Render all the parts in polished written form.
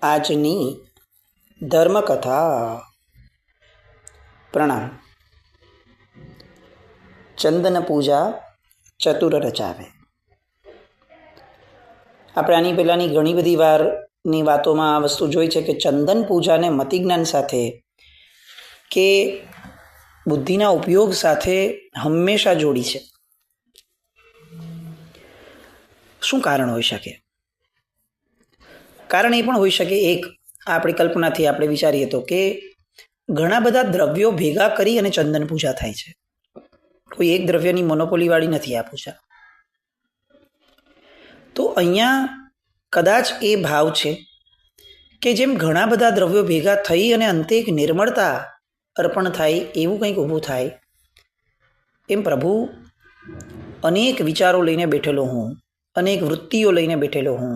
આજની ધર્મકથા. પ્રણામ. ચંદન પૂજા ચતુર રચાવે. આપણે આની પહેલાંની ઘણી બધી વારની વાતોમાં આ વસ્તુ જોઈ છે કે ચંદન પૂજાને મતિજ્ઞાન સાથે કે બુદ્ધિના ઉપયોગ સાથે હંમેશા જોડી છે. શું કારણ હોઈ શકે? કારણ એ પણ હોઈ શકે, એક આપણી કલ્પનાથી આપણે વિચારીએ તો કે ઘણા બધા દ્રવ્યો ભેગા કરી અને ચંદન પૂજા થાય છે. કોઈ એક દ્રવ્યની મોનોપોલી વાળી નથી આ પૂજા. તો અહીંયા કદાચ એ ભાવ છે કે જેમ ઘણા બધા દ્રવ્યો ભેગા થઈ અને અંતે એક નિર્મળતા અર્પણ થાય, એવું કંઈક ઊભું થાય, એમ પ્રભુ અનેક વિચારો લઈને બેઠેલો હું, અનેક વૃત્તિઓ લઈને બેઠેલો હું,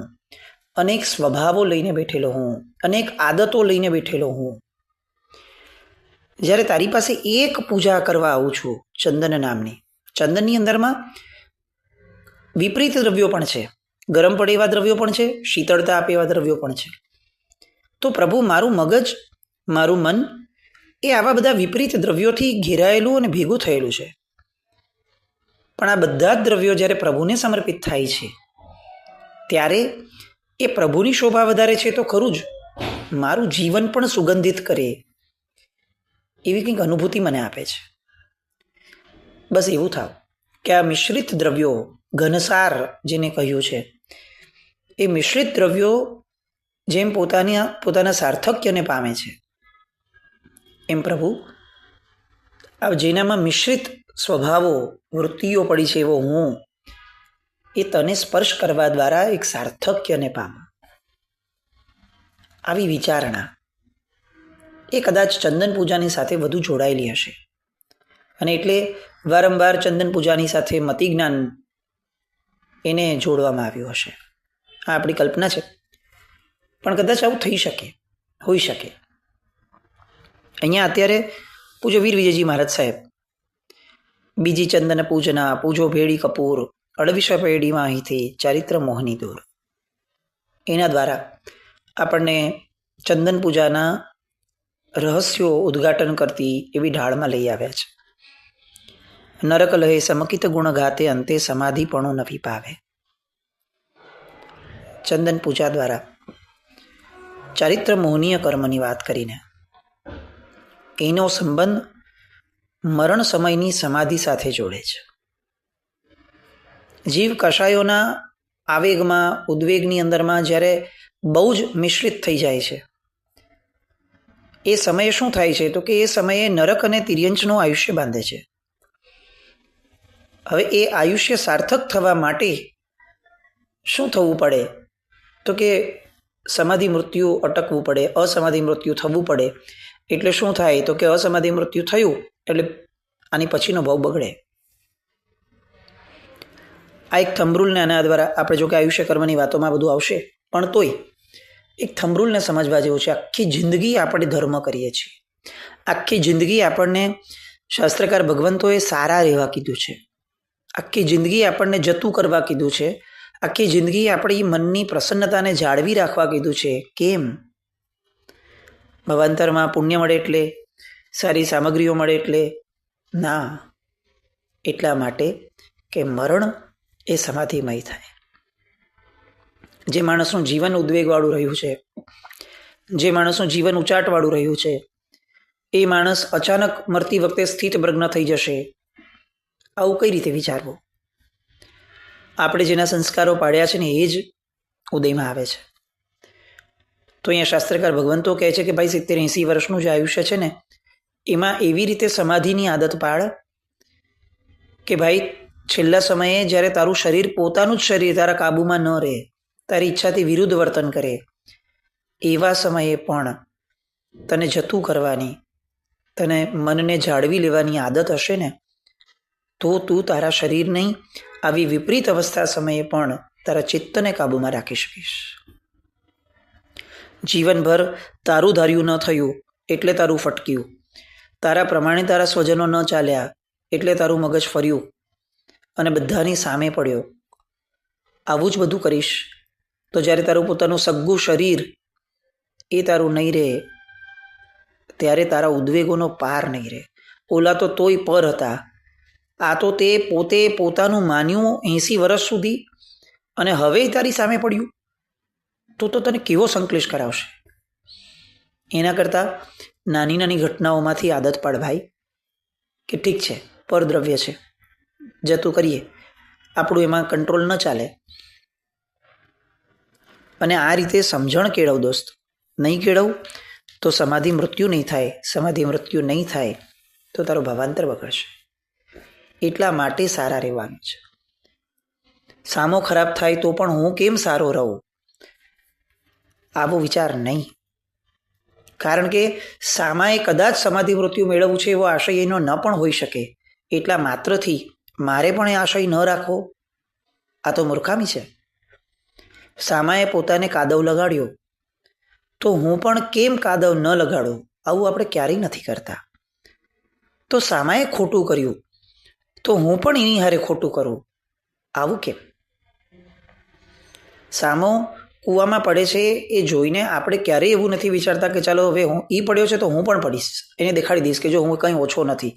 અનેક સ્વભાવો લઈને બેઠેલો હું, અનેક આદતો લઈને બેઠેલો હું. જ્યારે તારી પાસે એક પૂજા કરવા આવું છું ચંદન નામની, ચંદનની અંદરમાં વિપરીત દ્રવ્યો પણ છે, ગરમ પડે એવા દ્રવ્યો પણ છે, શીતળતા આપે એવા દ્રવ્યો પણ છે. તો પ્રભુ, મારું મગજ, મારું મન એ આવા બધા વિપરીત દ્રવ્યોથી ઘેરાયેલું અને ભેગું થયેલું છે. પણ આ બધા જ દ્રવ્યો જ્યારે પ્રભુને સમર્પિત થાય છે ત્યારે એ પ્રભુની શોભા વધારે છે તો ખરું જ, મારું જીવન પણ સુગંધિત કરે એવી કંઈક અનુભૂતિ મને આપે છે. બસ એવું થાવ કે આ મિશ્રિત દ્રવ્યો, ઘનસાર જેને કહ્યું છે, એ મિશ્રિત દ્રવ્યો જેમ પોતાના સાર્થક્યને પામે છે, એમ પ્રભુ જેનામાં મિશ્રિત સ્વભાવો, વૃત્તિઓ પડી છે એવો હું, એ તને સ્પર્શ કરવા દ્વારા એક સાર્થક્યને પામું. આવી વિચારણા એ કદાચ ચંદન પૂજાની સાથે વધુ જોડાયેલી હશે અને એટલે વારંવાર ચંદન પૂજાની સાથે મતિજ્ઞાન એને જોડવામાં આવ્યું હશે. આ આપણી કલ્પના છે, પણ કદાચ આવું થઈ શકે, હોઈ શકે. અહીંયા અત્યારે પૂજો વીર વિજયજી મહારાજ સાહેબ બીજી ચંદન પૂજના પૂજો ભેડી કપૂર અળવિશ પેઢીમાં અહીંથી ચારિત્ર મોહની દૂર, એના દ્વારા આપણને ચંદન પૂજાના રહસ્યો ઉદ્ઘાટન કરતી એવી ઢાળમાં લઈ આવ્યા છે. નરક લહે સમકિત ગુણ ગાતે અંતે સમાધિપણું નવી પાવે. ચંદન પૂજા દ્વારા ચારિત્ર મોહનીય કર્મની વાત કરીને એનો સંબંધ મરણ સમયની સમાધિ સાથે જોડે છે. જીવ કષાયોના આવેગમાં, ઉદ્વેગની અંદરમાં જ્યારે બહુ જ મિશ્રિત થઈ જાય છે, એ સમયે શું થાય છે તો કે એ સમયે નરક અને તિર્યંચનું આયુષ્ય બાંધે છે. હવે એ આયુષ્ય સાર્થક થવા માટે શું થવું પડે તો કે સમાધિ મૃત્યુ અટકવું પડે, અસમાધિ મૃત્યુ થવું પડે. એટલે શું થાય તો કે અસમાધિ મૃત્યુ થયું એટલે આની પછીનો ભાવ બગડે. આ એક થંભરૂલને આના દ્વારા આપણે જો કે આયુષ્ય કર્મની વાતોમાં બધું આવશે, પણ તોય એક થંભરૂલને સમજવા જેવું છે. આખી જિંદગી આપણે ધર્મ કરીએ છીએ, આખી જિંદગી આપણને શાસ્ત્રકાર ભગવંતોએ સારા રહેવા કીધું છે, આખી જિંદગી આપણને જતું કરવા કીધું છે, આખી જિંદગી આપણી મનની પ્રસન્નતાને જાળવી રાખવા કીધું છે. કેમ? ભવાંતરમાં પુણ્ય મળે એટલે, સારી સામગ્રીઓ મળે એટલે ના, એટલા માટે કે મરણ એ સમાધિમય થાય. જે માણસનું જીવન ઉદ્વેગવાળું રહ્યું છે, જે માણસનું જીવન ઉચાટવાળું રહ્યું છે, એ માણસ અચાનક મરતી વખતે સ્થિત પ્રજ્ઞ થઈ જશે, આવું કઈ રીતે વિચારવું? આપણે જેના સંસ્કારો પાડ્યા છે ને એ જ ઉદયમાં આવે છે. તો અહીંયા શાસ્ત્રકાર ભગવંતો કહે છે કે ભાઈ 70-80 વર્ષનું જે આયુષ્ય છે ને, એમાં એવી રીતે સમાધિની આદત પાડ કે ભાઈ છેલ્લા સમયે જ્યારે તારું શરીર, પોતાનું જ શરીર તારા કાબૂમાં ન રહે, તારી ઈચ્છાથી વિરુદ્ધ વર્તન કરે, એવા સમયે પણ તને જતું કરવાની, તને મનને જાળવી લેવાની આદત હશે ને, તો તું તારા શરીર નહીં, આવી વિપરીત અવસ્થા સમયે પણ તારા ચિત્તને કાબૂમાં રાખી શકીશ. જીવનભર તારું ધાર્યું ન થયું એટલે તારું ફટક્યું, તારા પ્રમાણે તારા સ્વજનો ન ચાલ્યા એટલે તારું મગજ ફર્યું અને બધાની સામે પડ્યો. આવું જ બધું કરીશ તો જ્યારે તારું પોતાનું સગ્ગું શરીર એ તારું નહીં રહે ત્યારે તારા ઉદ્વેગોનો પાર નહીં રહે. ઓલા તો તોય પર હતા, આ તો તે પોતે પોતાનું માન્યું 80 વર્ષ સુધી અને હવે તારી સામે પડ્યું તો તને કેવો સંકલેશ કરાવશે. એના કરતાં નાની નાની ઘટનાઓમાંથી આદત પાડ ભાઈ, કે ઠીક છે પરદ્રવ્ય છે જતું કરીએ, આપણું એમાં કંટ્રોલ ન ચાલે. અને આ રીતે સમજણ કેળવ દોસ્ત. નહીં કેળવ તો સમાધિ મૃત્યુ નહીં થાય. સમાધિ મૃત્યુ નહીં થાય તો તારો ભાવાંતર બગડશે. એટલા માટે સારા રહેવાનું છે. સામો ખરાબ થાય તો પણ હું કેમ સારો રહું, આવો વિચાર નહીં. કારણ કે સામાએ કદાચ સમાધિ મૃત્યુ મેળવવું છે એવો આશય એનો ન પણ હોઈ શકે. એટલા માત્રથી મારે પણ એ આશય ન રાખવો, આ તો મૂર્ખામી છે. સામાએ પોતાને કાદવ લગાડ્યો તો હું પણ કેમ કાદવ ન લગાડું, આવું આપણે ક્યારેય નથી કરતા. તો સામાએ ખોટું કર્યું તો હું પણ એની હારે ખોટું કરું, આવું કેમ? સામો કૂવામાં પડે છે એ જોઈને આપણે ક્યારેય એવું નથી વિચારતા કે ચાલો હવે હું એ પડ્યો છે તો હું પણ પડીશ, એને દેખાડી દઈશ કે જો હું કંઈ ઓછો નથી.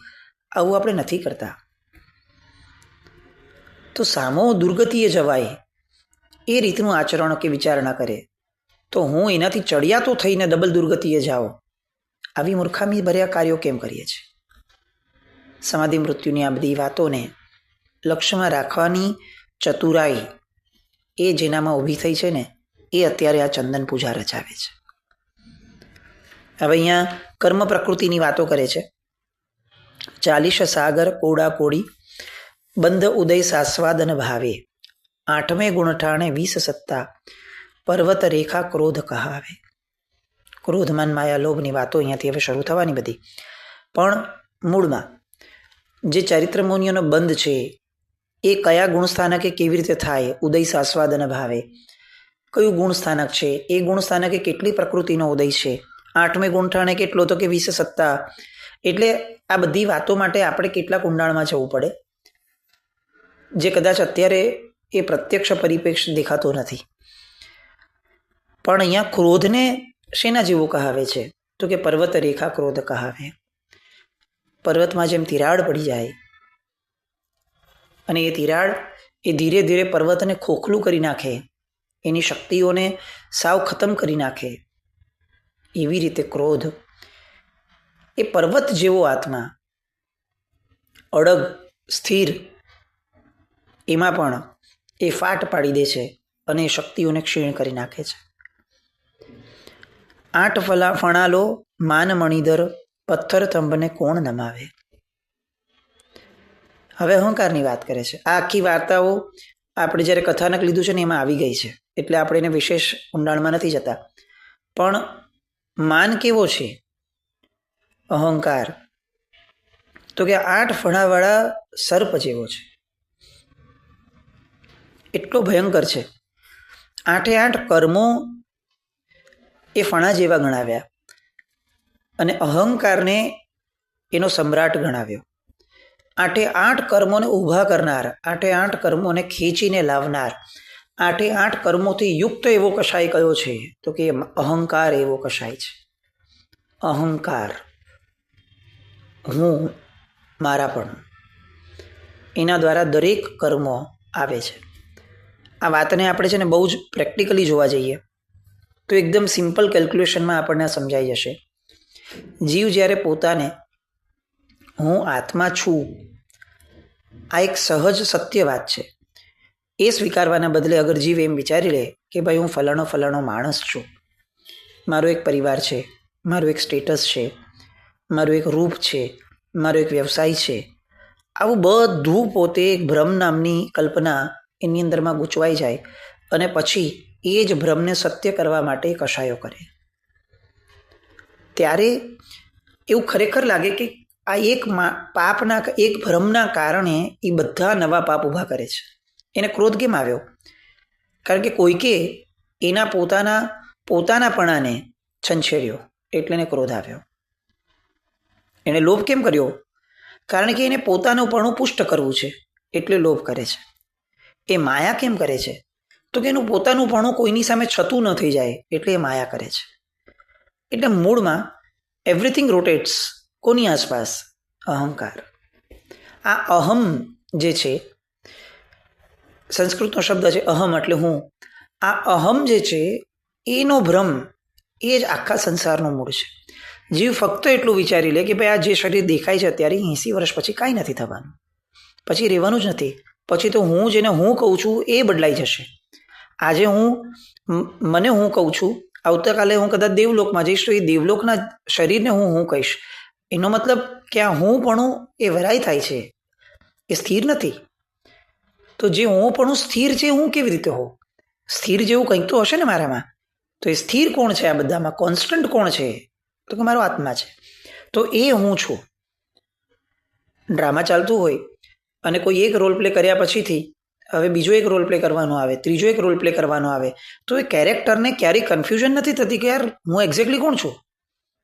આવું આપણે નથી કરતા. તો સામો દુર્ગતિએ જવાય એ રીતનું આચરણ કે વિચાર ન કરે તો હું એનાથી ચડિયાતો થઈને ડબલ દુર્ગતિએ જાઓ, આવી મૂર્ખામી ભર્યા કાર્યો કેમ કરીએ છીએ? સમાધિ મૃત્યુની આ બધી વાતોને લક્ષ્યમાં રાખવાની ચતુરાઈ એ જેનામાં ઊભી થઈ છે ને એ અત્યારે આ ચંદન પૂજા રચાવે છે. હવે અહીંયા કર્મ પ્રકૃતિની વાતો કરે છે. 40 સાગર કોડા કોડી બંધ ઉદય સાસ્વાદન ભાવે, 8મે ગુણઠાણે 20 સત્તા પર્વત રેખા ક્રોધ કહાવે. ક્રોધ માન માયા લોભની વાતો અહીંયાથી હવે શરૂ થવાની બધી. પણ મૂળમાં જે ચારિત્ર મુનિઓનો બંધ છે એ કયા ગુણસ્થાનકે કેવી રીતે થાય, ઉદય સાસ્વાદન ભાવે કયું ગુણસ્થાનક છે, એ ગુણસ્થાનકે કેટલી પ્રકૃતિનો ઉદય છે, 8મે ગુણઠાણે કેટલો તો કે 20 સત્તા. એટલે આ બધી વાતો માટે આપણે કેટલાક ઊંડાણમાં જવું પડે, જે કદાચ અત્યારે એ પ્રત્યક્ષ પરિપ્રેક્ષ દેખાતો નથી. પણ અહીંયા ક્રોધને શેના જેવું કહાવે છે તો કે પર્વત રેખા ક્રોધ કહાવે. પર્વતમાં જેમ તિરાડ પડી જાય અને એ તિરાડ એ ધીરે ધીરે પર્વતને ખોખલું કરી નાખે, એની શક્તિઓને સાવ ખતમ કરી નાખે, એવી રીતે ક્રોધ એ પર્વત જેવો આત્મા અડગ સ્થિર એમાં પણ એ ફાટ પાડી દે છે અને એ શક્તિઓને ક્ષીણ કરી નાખે છે. 8 ફણાલો માન મણિધર પથ્થર થંભને કોણ નમાવે. હવે અહંકારની વાત કરે છે. આ આખી વાર્તાઓ આપણે જ્યારે કથાનક લીધું છે ને એમાં આવી ગઈ છે એટલે આપણે એને વિશેષ ઊંડાણમાં નથી જતા. પણ માન કેવો છે, અહંકાર, તો કે 8 ફણાવાળા સર્પ જેવો છે. એટલો ભયંકર છે. 8 કર્મો એ ફણા જેવા ગણાવ્યા અને અહંકારને એનો સમ્રાટ ગણાવ્યો. 8 કર્મોને ઊભા કરનાર, 8 કર્મોને ખેંચીને લાવનાર, 8 કર્મોથી યુક્ત એવો કશાય કયો છે તો કે અહંકાર એવો કશાય છે. અહંકાર, હું, મારા પણ, એના દ્વારા દરેક કર્મો આવે છે. આ વાતને આપણે છે ને બહુ જ પ્રેક્ટિકલી જોવા જઈએ તો એકદમ સિમ્પલ કેલ્ક્યુલેશનમાં આપણને સમજાઈ જશે. જીવ જ્યારે પોતાને હું આત્મા છું, આ એક સહજ સત્ય વાત છે, એ સ્વીકારવાના બદલે અગર જીવ એમ વિચારી લે કે ભાઈ હું ફલાણો માણસ છું, મારો એક પરિવાર છે, મારું એક સ્ટેટસ છે, મારું એક રૂપ છે, મારો એક વ્યવસાય છે, આવું બધું પોતે એક ભ્રમ નામની કલ્પના એની અંદરમાં ગૂંચવાઈ જાય અને પછી એ જ ભ્રમને સત્ય કરવા માટે કશાયો કરે, ત્યારે એવું ખરેખર લાગે કે આ એક પાપના, એક ભ્રમના કારણે એ બધા નવા પાપ ઊભા કરે છે. એને ક્રોધ કેમ આવ્યો? કારણ કે કોઈકે એના પોતાનાપણાને છંછેડ્યો એટલે એને ક્રોધ આવ્યો. એણે લોભ કેમ કર્યો? કારણ કે એને પોતાનુંપણું પુષ્ટ કરવું છે એટલે લોભ કરે છે. એ માયા કેમ કરે છે? તો કે એનું પોતાનુંપણું કોઈની સામે છતું ન થઈ જાય એટલે એ માયા કરે છે. એટલે મૂળમાં એવરીથિંગ રોટેટ્સ કોની આસપાસ? અહંકાર. આ અહમ જે છે, સંસ્કૃતનો શબ્દ છે અહમ એટલે હું. આ અહમ જે છે એનો ભ્રમ એ જ આખા સંસારનું મૂળ છે. જીવ ફક્ત એટલું વિચારી લે કે ભાઈ આ જે શરીર દેખાય છે અત્યારે 80 વર્ષ પછી કાંઈ નથી થવાનું, પછી રહેવાનું જ નથી, પછી તો હું જેને હું કહું છું એ બદલાઈ જશે. આજે મને હું કહું છું, આવતીકાલે હું કદાચ દેવલોકમાં જઈશ તો એ દેવલોકના શરીરને હું કહીશ. એનો મતલબ કે આ હું પણ એ વરાય થાય છે, એ સ્થિર નથી. તો જે હું પણ સ્થિર છે હું કેવી રીતે હોઉં? સ્થિર જેવું કંઈક તો હશે ને મારામાં. તો એ સ્થિર કોણ છે આ બધામાં? કોન્સ્ટન્ટ કોણ છે? તો કે મારો આત્મા છે. તો એ હું છું. ડ્રામા ચાલતું હોય અને કોઈ એક રોલ પ્લે કર્યા પછીથી હવે બીજો એક રોલ પ્લે કરવાનો આવે, ત્રીજો એક રોલ પ્લે કરવાનો આવે, તો એ કેરેક્ટરને ક્યારેય કન્ફ્યુઝન નથી થતી કે યાર હું એક્ઝેક્ટલી કોણ છું.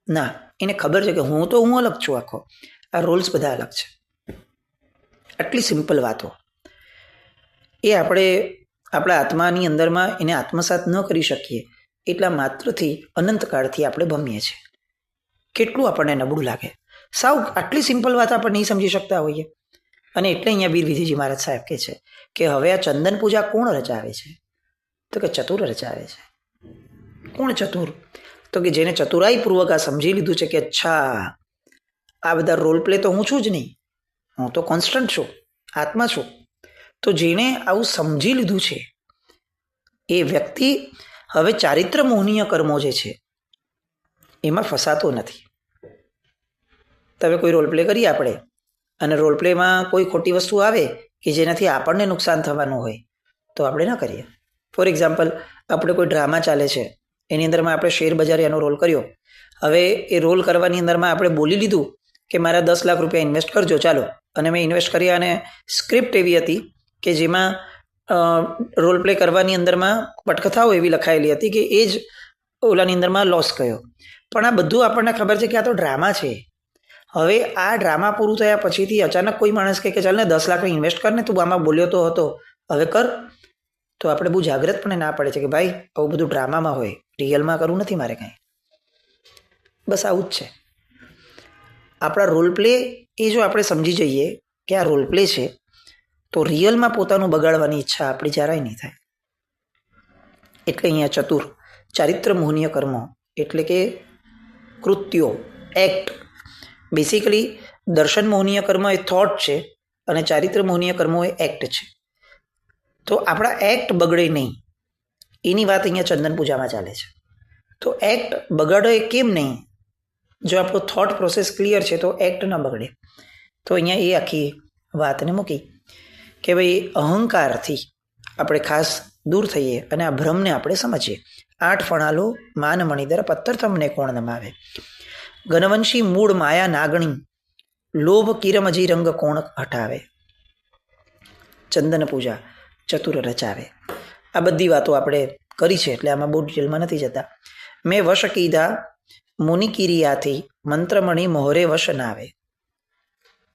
ના, એને ખબર છે કે હું અલગ છું. આખો આ રોલ્સ બધા અલગ છે. આટલી સિમ્પલ વાતો એ આપણે આપણા આત્માની અંદરમાં એને આત્મસાત ન કરી શકીએ એટલા માત્રથી અનંતકાળથી આપણે ભમીએ છીએ. કેટલું આપણને નબળું લાગે. સાવ આટલી સિમ્પલ વાત આપણે નહીં સમજી શકતા હોઈએ. અને એટલે અહીંયા વીર વિધિજી મહારાજ સાહેબ કહે છે કે હવે આ ચંદન પૂજા કોણ રચાવે છે? તો કે ચતુર રચાવે છે. કોણ ચતુર? તો કે જેને ચતુરાઈપૂર્વક આ સમજી લીધું છે કે અચ્છા આ બધા રોલ પ્લે તો હું છું જ નહીં, હું તો કોન્સ્ટન્ટ છું, આત્મા છું. તો જેણે આવું સમજી લીધું છે એ વ્યક્તિ હવે ચારિત્ર મોહનીય કર્મો જે છે એમાં ફસાતો નથી. તમે કોઈ રોલ પ્લે કરીએ આપણે અને રોલ પ્લેમાં કોઈ ખોટી વસ્તુ આવે કે જેનાથી આપણને નુકસાન થવાનું હોય તો આપણે ન કરીએ. ફોર એક્ઝામ્પલ, આપણે કોઈ ડ્રામા ચાલે છે એની અંદરમાં આપણે શેર બજાર એનો રોલ કર્યો. હવે એ રોલ કરવાની અંદરમાં આપણે બોલી લીધું કે મારા 10 લાખ રૂપિયા ઇન્વેસ્ટ કરજો, ચાલો. અને મેં ઇન્વેસ્ટ કર્યા અને સ્ક્રિપ્ટ એવી હતી કે જેમાં રોલ પ્લે કરવાની અંદરમાં પટકથાઓ એવી લખાયેલી હતી કે એ જ ઓલાની અંદરમાં લોસ ગયો. પણ આ બધું આપણને ખબર છે કે આ તો ડ્રામા છે. હવે આ ડ્રામા પૂરું થયા પછીથી અચાનક કોઈ માણસ કહે કે ચાલ ને 10 લાખ ઇન્વેસ્ટ કર ને, તું આમાં બોલ્યો તો હતો, હવે કર. તો આપણે બહુ જાગ્રતપણે ના પડે છે કે ભાઈ આવું બધું ડ્રામામાં હોય, રિયલમાં કરવું નથી મારે કાંઈ. બસ આવું જ છે. આપણા રોલ પ્લે એ જો આપણે સમજી જઈએ કે આ રોલ પ્લે છે તો રિયલમાં પોતાનું બગાડવાની ઈચ્છા આપણી જરાય નહીં થાય. એટલે અહીંયા ચતુર ચારિત્ર મોહનીય કર્મો એટલે કે કૃત્યો, એક્ટ. બેસિકલી દર્શન મોહનીય કર્મ એ થોટ છે અને ચારિત્ર મોહનીય કર્મો એ એક્ટ છે. તો આપણા એક્ટ બગડે નહીં એની વાત અહીંયા ચંદન પૂજામાં ચાલે છે. તો એક્ટ બગાડે કેમ નહીં? જો આપણો થોટ પ્રોસેસ ક્લિયર છે તો એક્ટ ન બગડે. તો અહીંયા એ આખી વાતને મૂકી કે ભાઈ અહંકારથી આપણે ખાસ દૂર થઈએ અને આ ભ્રમને આપણે સમજીએ. 8 ફણાલો માન મણિધર પત્તર તમને કોણ નમાવે, ઘનવંશી મૂળ માયા નાગણી, લોભ કિરમજી રંગ કોણ હટાવે, ચંદન પૂજા ચતુર રચાવે. આ બધી વાતો આપણે કરી છે એટલે આમાં બહુ ડિટેલમાં નથી જતા. મેં વશ કીધા મુનિ કિરિયાથી મંત્રમણી મોહરે વશ નાવે.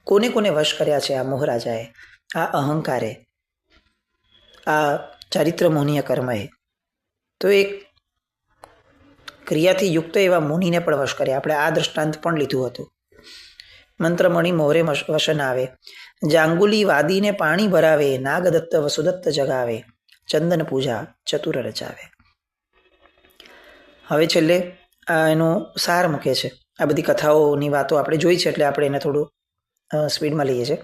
કોને કોને વશ કર્યા છે આ મોહરાજાએ? આ અહંકારે, આ ચારિત્ર મોહનીય કર્મએ. તો એક ક્રિયાથી યુક્ત એવા મુનિને પણ વશ કર્યા. આપણે આ દ્રષ્ટાંત પણ લીધું હતું. મંત્રમણી મોહરે વશન આવે, જાંગુલી વાદીને પાણી ભરાવે, નાગદત્ત વસુદત્ત જગાવે, ચંદન પૂજા ચતુર રચાવે. હવે છેલ્લે આ એનો સાર મૂકે છે. આ બધી કથાઓની વાતો આપણે જોઈ છે એટલે આપણે એને થોડું સ્પીડમાં લઈએ છીએ.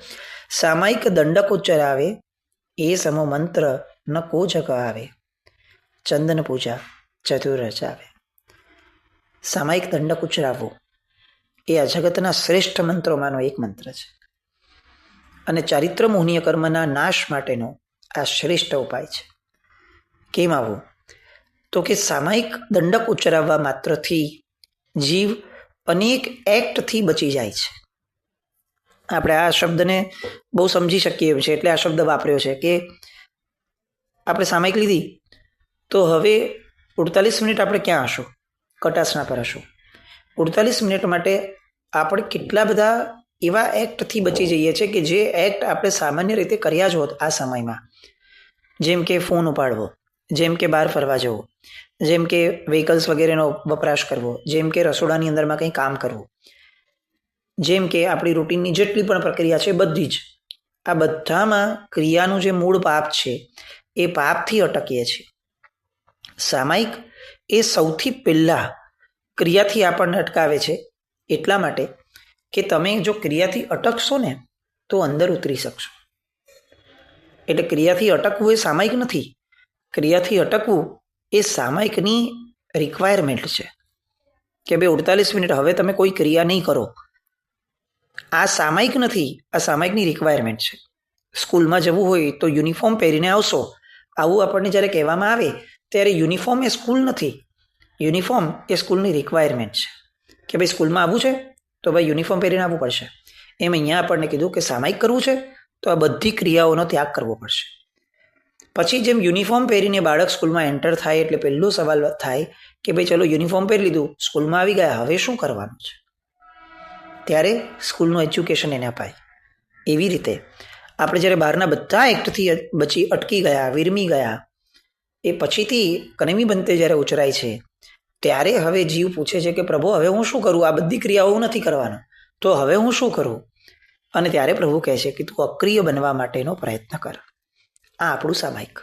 સામાયિક દંડક ઉચ્ચરાવે, એ સમો મંત્ર ન કો જગ આવે, ચંદન પૂજા ચતુર રચાવે. સામાયિક દંડક ઉચ્ચરાવવું એ આ જગતના શ્રેષ્ઠ મંત્રોમાંનો એક મંત્ર છે અને ચારિત્ર મોહનીય કર્મના નાશ માટેનો આ શ્રેષ્ઠ ઉપાય છે. કેમ આવું? તો કે સામાયિક દંડક ઉચ્ચરાવવા માત્રથી જીવ અનેક એક્ટથી બચી જાય છે. આપણે આ શબ્દને બહુ સમજી શકીએ એમ છે એટલે આ શબ્દ વાપર્યો છે કે આપણે સામાયિક લીધી તો હવે 48 મિનિટ આપણે ક્યાં હશું? કટાસના પર હશું. 48 મિનિટ માટે આપણે કેટલા બધા એવા એક્ટથી બચી જઈએ છીએ કે જે એક્ટ આપણે સામાન્ય રીતે કર્યા જ હોત આ સમયમાં. જેમ કે ફોન ઉપાડવો, જેમ કે બહાર ફરવા જવું, જેમ કે વ્હીકલ્સ વગેરેનો વપરાશ કરવો, જેમ કે રસોડાની અંદરમાં કંઈ કામ કરવું, જેમ કે આપણી રૂટીનની જેટલી પણ પ્રક્રિયા છે બધી જ, આ બધામાં ક્રિયાનું જે મૂળ પાપ છે એ પાપથી અટકીએ છીએ. સામાયિક એ સૌથી પહેલાં ક્રિયાથી આપણને અટકાવે છે, એટલા માટે કે તમે જો ક્રિયાથી અટકશો ને તો અંદર ઉતરી શકશો. એટલે ક્રિયાથી અટકવું એ સામાયિક નથી. ક્રિયાથી અટકવું એ સામાયિકની રિક્વાયરમેન્ટ છે કે ભાઈ 48 મિનિટ હવે તમે કોઈ ક્રિયા નહીં કરો. આ સામાયિક નથી, આ સામાયિકની રિક્વાયરમેન્ટ છે. સ્કૂલમાં જવું હોય તો યુનિફોર્મ પહેરીને આવશો, આવું આપણને જ્યારે કહેવામાં આવે ત્યારે યુનિફોર્મ એ સ્કૂલ નથી. યુનિફોર્મ એ સ્કૂલની રિક્વાયરમેન્ટ છે કે ભાઈ સ્કૂલમાં આવવું છે તો ભાઈ યુનિફોર્મ પહેરીને આવવું પડશે. એમ અહીંયા આપણને કીધું કે સામાયિક કરવું છે તો આ બધી ક્રિયાઓનો ત્યાગ કરવો પડશે. પછી જેમ યુનિફોર્મ પહેરીને બાળક સ્કૂલમાં એન્ટર થાય એટલે પહેલો સવાલ થાય કે ભાઈ ચલો યુનિફોર્મ પહેરી લીધું, સ્કૂલમાં આવી ગયા, હવે શું કરવાનું છે? ત્યારે સ્કૂલનું એજ્યુકેશન એને અપાય. એવી રીતે આપણે જ્યારે બહારના બધા એક્ટથી બચી અટકી ગયા, વિરમી ગયા, એ પછીથી કનેમી બનતે જ્યારે ઉચરાય છે ત્યારે હવે જીવ પૂછે છે કે પ્રભુ હવે હું શું કરું? આ બધી ક્રિયાઓ નથી કરવાનો, તો હવે હું શું કરું? અને ત્યારે પ્રભુ કહે છે કે તું અક્રિય બનવા માટેનો પ્રયત્ન કર. આ આપણું સામાયિક.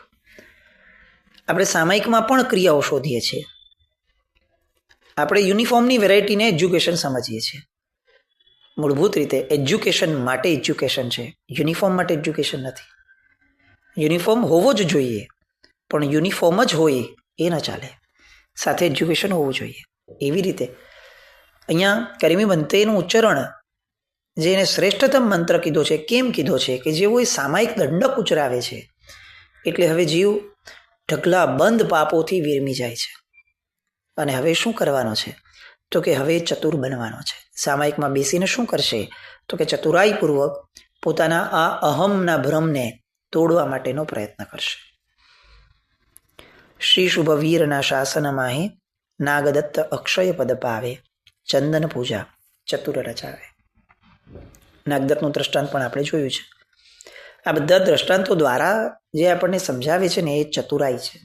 આપણે સામાયિકમાં પણ ક્રિયાઓ શોધીએ છીએ. આપણે યુનિફોર્મની વેરાયટીને એજ્યુકેશન સમજીએ છીએ. મૂળભૂત રીતે એજ્યુકેશન માટે એજ્યુકેશન છે, યુનિફોર્મ માટે એજ્યુકેશન નથી. યુનિફોર્મ હોવો જ જોઈએ, પણ યુનિફોર્મ જ હોય એ ન ચાલે, સાથે એજ્યુકેશન હોવું જોઈએ. એવી રીતે અહીંયા કરીમી બંતેનું ઉચ્ચારણ જે એને શ્રેષ્ઠતમ મંત્ર કીધો છે, કેમ કીધો છે કે જેવો એ સામાયિક દંડક ઉચ્ચરાવે છે એટલે હવે જીવ ઢગલા બંધ પાપોથી વિરમી જાય છે. અને હવે શું કરવાનો છે? તો કે હવે ચતુર બનવાનો છે. સામાયિકમાં બેસીને શું કરશે? તો કે ચતુરાઈપૂર્વક પોતાના આ અહમના ભ્રમને તોડવા માટેનો પ્રયત્ન કરશે. શ્રી શુભ વીરના શાસન માહે નાગદત્ત અક્ષય પદ પાવે, ચંદન પૂજા ચતુર રચાવે. નાગદત્તનું દ્રષ્ટાંત પણ આપણે જોયું છે. આ બધા દ્રષ્ટાંતો દ્વારા જે આપણને સમજાવે છે ને એ ચતુરાઈ છે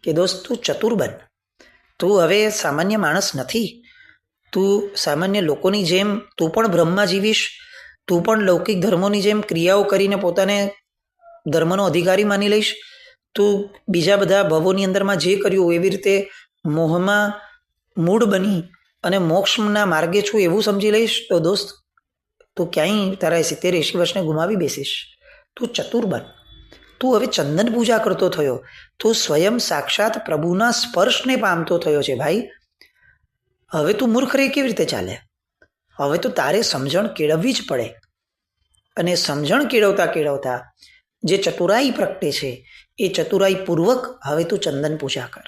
કે દોસ્ત તું ચતુર બન. તું હવે સામાન્ય માણસ નથી. તું સામાન્ય લોકોની જેમ તું પણ બ્રહ્મમાં જીવીશ. તું પણ લૌકિક ધર્મોની જેમ ક્રિયાઓ કરીને પોતાને ધર્મનો અધિકારી માની લઈશ. તું બીજા બધા ભવોની અંદરમાં જે કર્યું એવી રીતે મોહમાં મૂળ બની અને મોક્ષના માર્ગે છું એવું સમજી લઈશ. તો દોસ્ત તું ક્યાંય તારા 70-80 વર્ષને ગુમાવી બેસીશ. તું ચતુર બન. તું હવે ચંદન પૂજા કરતો થયો. તું સ્વયં સાક્ષાત પ્રભુના સ્પર્શને પામતો થયો છે ભાઈ. હવે તું મૂર્ખ રહે કેવી રીતે ચાલે? હવે તો તારે સમજણ કેળવવી જ પડે. અને સમજણ કેળવતા કેળવતા જે ચતુરાઈ પ્રગટે છે એ ચતુરાઈ પૂર્વક હવે તું ચંદન પૂજા કર.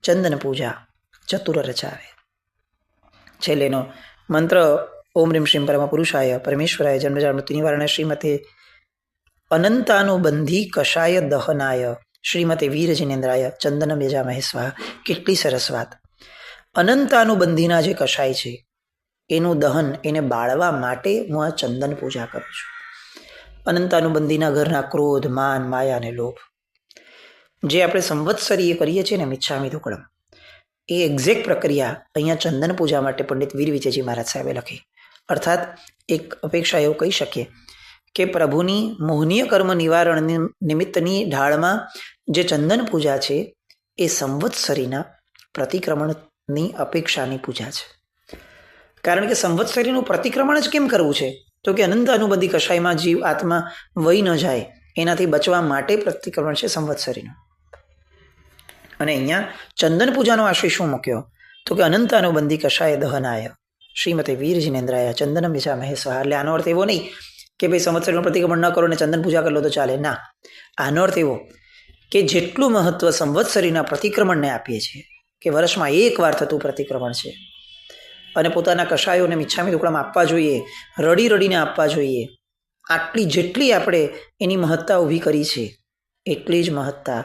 ચંદન પૂજા ચતુર રચાવે. છેલ્લેનો મંત્ર ઓમ રીમ શ્રીમ પરમ પુરુષાય પરમેશ્વરાય જન્મજાળ મૃત્યુ નિવારણાય શ્રીમતે અનંતાનુબંધી કષાય દહનાય શ્રીમતે વીર જિનેન્દ્રાય ચંદન બેજામહે સ્વાહા. કેટલી સરસ વાત! અનંતાનુબંધીના જે કષાય છે એનું દહન, એને બાળવા માટે હું આ ચંદન પૂજા કરું છું. અનંતાનુબંધીના ઘરના ક્રોધ, માન, માયા અને લોભ જે આપણે સંવત્સરીય કરીએ છીએ ને મિચ્છામી દુક્કડમ, એ એક્ઝેક્ટ પ્રક્રિયા અહીંયા ચંદન પૂજા માટે પંડિત વીર વિજયજી મહારાજ સાહેબે લખી. અર્થાત એક અપેક્ષા એવું કહી શકીએ કે પ્રભુની મોહનીય કર્મ નિવારણ નિમિત્તની ઢાળમાં જે ચંદન પૂજા છે એ સંવત્સરીના પ્રતિક્રમણની અપેક્ષાની પૂજા છે. કારણ કે સંવત્સરીનું પ્રતિક્રમણ જ કેમ કરવું છે? તો કે અનંત અનુબંધી કષાયમાં જીવ આત્મા વહી ન જાય એનાથી બચવા માટે પ્રતિક્રમણ છે સંવત્સરીનું. અને અહીંયા ચંદન પૂજાનો આશય શું મૂક્યો? તો કે અનંત અનુબંધી કષાય દહનાય શ્રીમતે વીર જિનેન્દ્રાય ચંદન બેજામહે સ્વાહા. એટલે આનો અર્થ એવો નહીં કે ભાઈ સંવત્સરીનું પ્રતિક્રમણ ન કરો ને ચંદન પૂજા કરી લો તો ચાલે. ના, આનો અર્થ એવો કે જેટલું મહત્વ સંવત્સરીના પ્રતિક્રમણને આપીએ છીએ કે વર્ષમાં એક વાર થતું પ્રતિક્રમણ છે અને પોતાના કષાયોને મિચ્છામી દુક્કડમ આપવા જોઈએ, રડી રડીને આપવા જોઈએ, આટલી જેટલી આપણે એની મહત્તા ઊભી કરી છે એટલી જ મહત્તા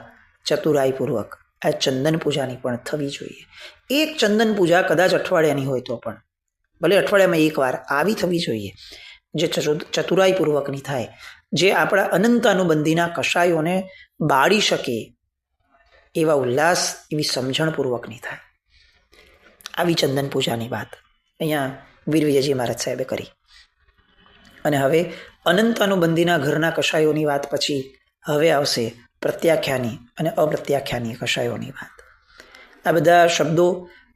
ચતુરાઈપૂર્વક આ ચંદન પૂજાની પણ થવી જોઈએ. એક ચંદન પૂજા કદાચ અઠવાડિયાની હોય તો પણ ભલે અઠવાડિયામાં એકવાર આવી થવી જોઈએ, જે ચતુરાઈપૂર્વકની થાય, જે આપણા અનંત અનુબંધીના કષાયોને બાળી શકે એવા ઉલ્લાસ, એવી સમજણપૂર્વકની થાય. આવી ચંદન પૂજાની વાત અહીંયા વીર વિજયજી મહારાજ સાહેબે કરી. અને હવે અનંત અનુબંધીના ઘરના કશાયોની વાત પછી હવે આવશે પ્રત્યાખ્યાની અને અપ્રત્યાખ્યાની કશાયોની વાત. આ બધા શબ્દો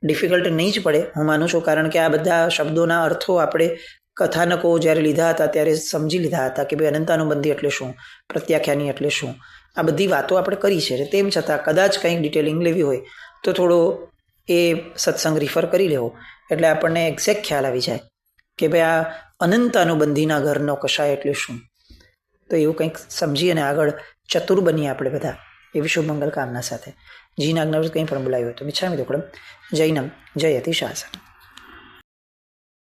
ડિફિકલ્ટ નહીં જ પડે, હું માનું છું, કારણ કે આ બધા શબ્દોના અર્થો આપણે કથાનકો જ્યારે લીધા હતા ત્યારે સમજી લીધા હતા કે ભાઈ અનંતાનુબંધી એટલે શું, પ્રત્યાખ્યાની એટલે શું. આ બધી વાતો આપણે કરી છે. તેમ છતાં કદાચ કંઈક ડિટેલિંગ લેવી હોય તો થોડો એ સત્સંગ રિફર કરી લેવો, એટલે આપણને એક્ઝેક્ટ ખ્યાલ આવી જાય કે ભાઈ આ અનંત અનુબંધીના ઘરનો કશાય એટલે શું. તો એવું કંઈક સમજી અને આગળ ચતુર બનીએ આપણે બધા, એવી શુભ મંગલ કામના સાથે. જીના આજ્ઞા કંઈ પણ બોલાયું હોય તો મિચ્છામિ દુક્કડમ. જૈનમ જયતિ શાસન.